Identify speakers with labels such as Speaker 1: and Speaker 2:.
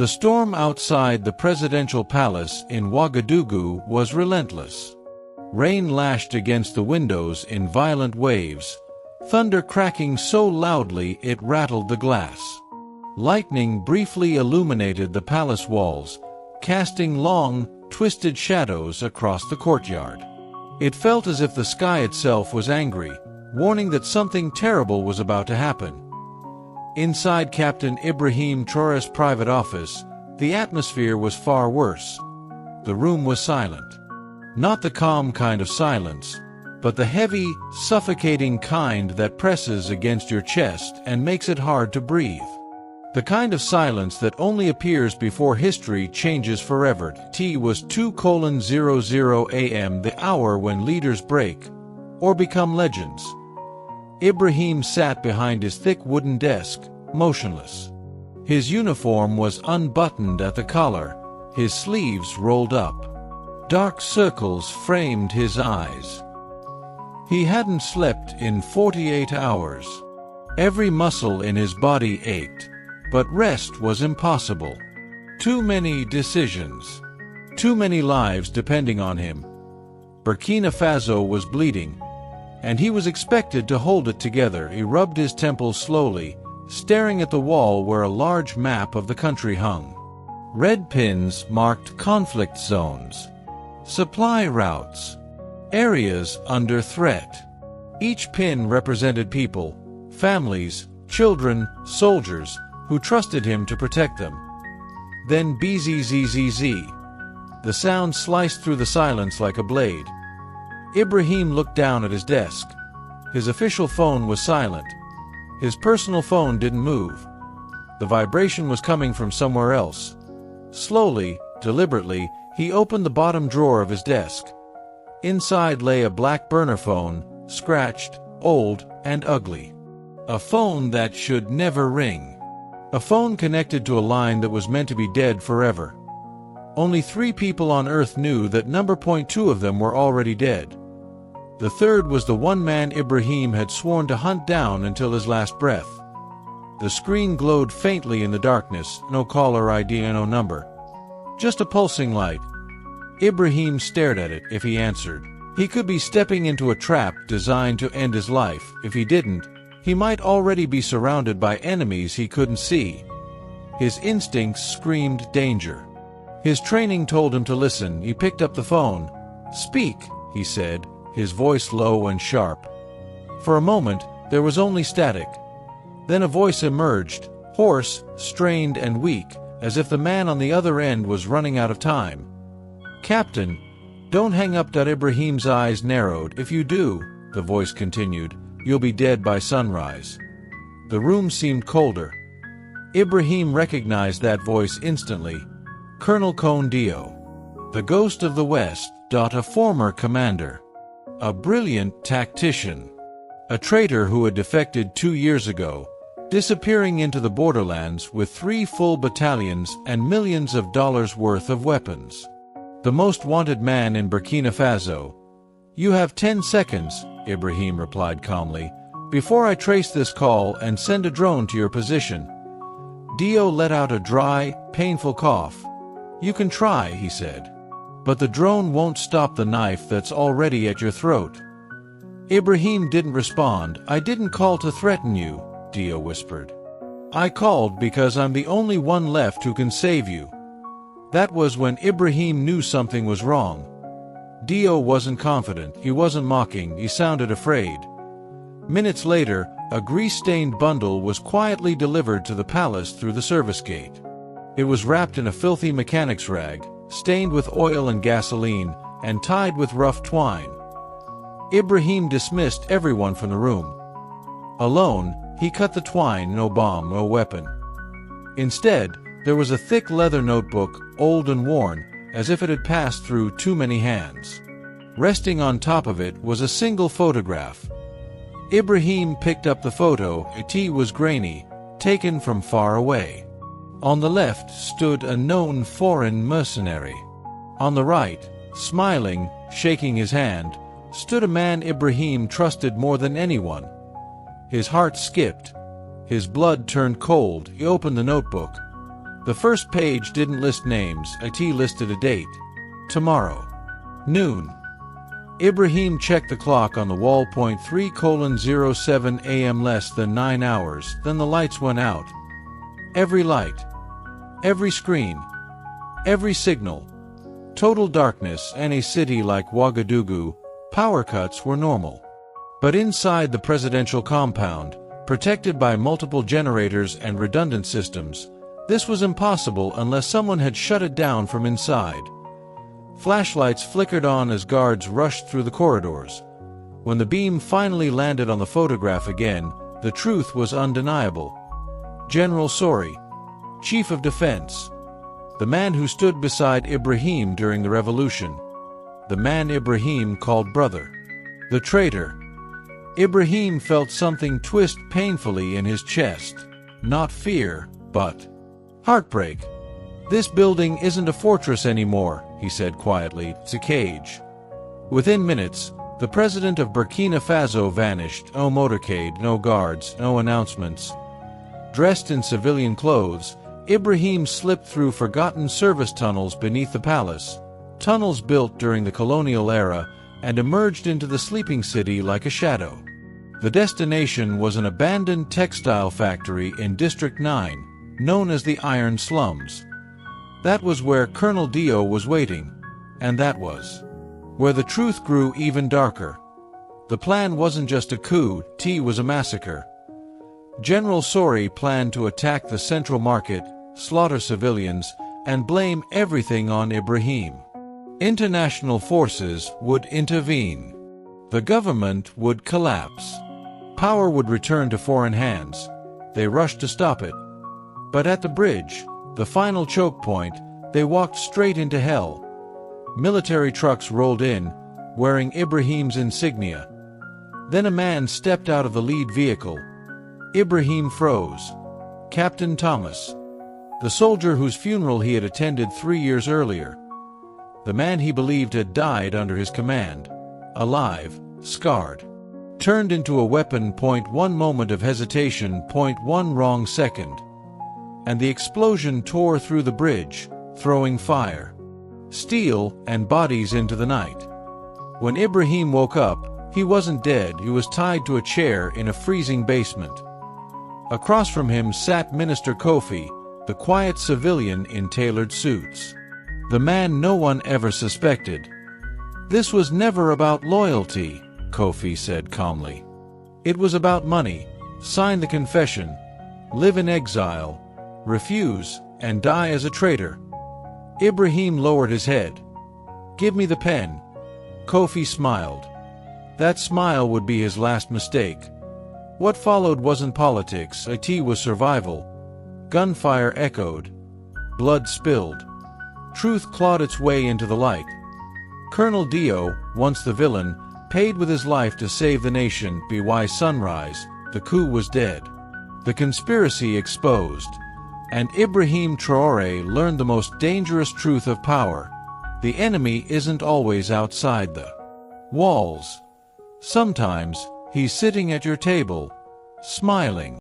Speaker 1: The storm outside the presidential palace in Ouagadougou was relentless. Rain lashed against the windows in violent waves, thunder cracking so loudly it rattled the glass. Lightning briefly illuminated the palace walls, casting long, twisted shadows across the courtyard. It felt as if the sky itself was angry, warning that something terrible was about to happen. Inside Captain Ibrahim Traoré's private office, the atmosphere was far worse. The room was silent. Not the calm kind of silence, but the heavy, suffocating kind that presses against your chest and makes it hard to breathe. The kind of silence that only appears before history changes forever. T was 2:00 a.m., the hour when leaders break, or become legends. Ibrahim sat behind his thick wooden desk, motionless. His uniform was unbuttoned at the collar, his sleeves rolled up. Dark circles framed his eyes. He hadn't slept in 48 hours. Every muscle in his body ached, but rest was impossible. Too many decisions. Too many lives depending on him. Burkina Faso was bleeding, and he was expected to hold it together. He rubbed his temples slowly, staring at the wall where a large map of the country hung. Red pins marked conflict zones, supply routes, areas under threat. Each pin represented people, families, children, soldiers, who trusted him to protect them. Then bzzz. The sound sliced through the silence like a blade. Ibrahim looked down at his desk. His official phone was silent. His personal phone didn't move. The vibration was coming from somewhere else. Slowly, deliberately, he opened the bottom drawer of his desk. Inside lay a black burner phone, scratched, old, and ugly. A phone that should never ring. A phone connected to a line that was meant to be dead forever. Only 3 people on Earth knew that number .2 of them were already dead. The third was the one man Ibrahim had sworn to hunt down until his last breath. The screen glowed faintly in the darkness, no caller ID and no number. Just a pulsing light. Ibrahim stared at it. If he answered, he could be stepping into a trap designed to end his life. If he didn't, he might already be surrounded by enemies he couldn't see. His instincts screamed danger. His training told him to listen. He picked up the phone. "Speak," he said, his voice low and sharp. For a moment, there was only static. Then a voice emerged, hoarse, strained, and weak, as if the man on the other end was running out of time. "Captain, don't hang up." Ibrahim's eyes narrowed. "If you do," the voice continued, "you'll be dead by sunrise." The room seemed colder. Ibrahim recognized that voice instantly. Colonel Cone Dio. The ghost of the West. A former commander. A brilliant tactician. A traitor who had defected 2 years ago, disappearing into the borderlands with 3 full battalions and millions of dollars worth of weapons. The most wanted man in Burkina Faso. "You have 10 seconds, Ibrahim replied calmly, "before I trace this call and send a drone to your position." Dio let out a dry, painful cough. "You can try," he said. "But the drone won't stop the knife that's already at your throat." Ibrahim didn't respond. "I didn't call to threaten you," Dio whispered. "I called because I'm the only one left who can save you." That was when Ibrahim knew something was wrong. Dio wasn't confident, he wasn't mocking, he sounded afraid. Minutes later, a grease-stained bundle was quietly delivered to the palace through the service gate. It was wrapped in a filthy mechanic's rag, stained with oil and gasoline, and tied with rough twine. Ibrahim dismissed everyone from the room. Alone, he cut the twine. No bomb, no weapon. Instead, there was a thick leather notebook, old and worn, as if it had passed through too many hands. Resting on top of it was a single photograph. Ibrahim picked up the photo. It was grainy, taken from far away. On the left stood a known foreign mercenary. On the right, smiling, shaking his hand, stood a man Ibrahim trusted more than anyone. His heart skipped. His blood turned cold. He opened the notebook. The first page didn't list names, it listed a date. Tomorrow. Noon. Ibrahim checked the clock on the wall. 3:07 a.m. Less than 9 hours, then the lights went out. Every light. Every screen. Every signal. Total darkness. In a city like Ouagadougou, power cuts were normal. But inside the presidential compound, protected by multiple generators and redundant systems, this was impossible unless someone had shut it down from inside. Flashlights flickered on as guards rushed through the corridors. When the beam finally landed on the photograph again, the truth was undeniable. General Sori, Chief of Defense, the man who stood beside Ibrahim during the revolution, the man Ibrahim called brother, the traitor. Ibrahim felt something twist painfully in his chest. Not fear, but heartbreak. "This building isn't a fortress anymore," he said quietly. "It's a cage." Within minutes, the president of Burkina Faso vanished. No motorcade, no guards, no announcements. Dressed in civilian clothes, Ibrahim slipped through forgotten service tunnels beneath the palace, tunnels built during the colonial era, and emerged into the sleeping city like a shadow. The destination was an abandoned textile factory in District 9, known as the Iron Slums. That was where Colonel Dio was waiting, and that was where the truth grew even darker. The plan wasn't just a coup, it was a massacre. General Sori planned to attack the central market, slaughter civilians, and blame everything on Ibrahim. International forces would intervene. The government would collapse. Power would return to foreign hands. They rushed to stop it. But at the bridge, the final choke point, they walked straight into hell. Military trucks rolled in, wearing Ibrahim's insignia. Then a man stepped out of the lead vehicle. Ibrahim froze. Captain Thomas, the soldier whose funeral he had attended 3 years earlier. The man he believed had died under his command, alive, scarred, turned into a weapon. 1 moment of hesitation. 1 wrong second. And the explosion tore through the bridge, throwing fire, steel, and bodies into the night. When Ibrahim woke up, he wasn't dead, he was tied to a chair in a freezing basement. Across from him sat Minister Kofi, the quiet civilian in tailored suits. The man no one ever suspected. "This was never about loyalty," Kofi said calmly. "It was about money. Sign the confession. Live in exile. Refuse, and die as a traitor." Ibrahim lowered his head. "Give me the pen." Kofi smiled. That smile would be his last mistake. What followed wasn't politics, it was survival. Gunfire echoed. Blood spilled. Truth clawed its way into the light. Colonel Dio, once the villain, paid with his life to save the nation. By sunrise, the coup was dead. The conspiracy exposed. And Ibrahim Traoré learned the most dangerous truth of power. The enemy isn't always outside the walls. Sometimes, he's sitting at your table, smiling.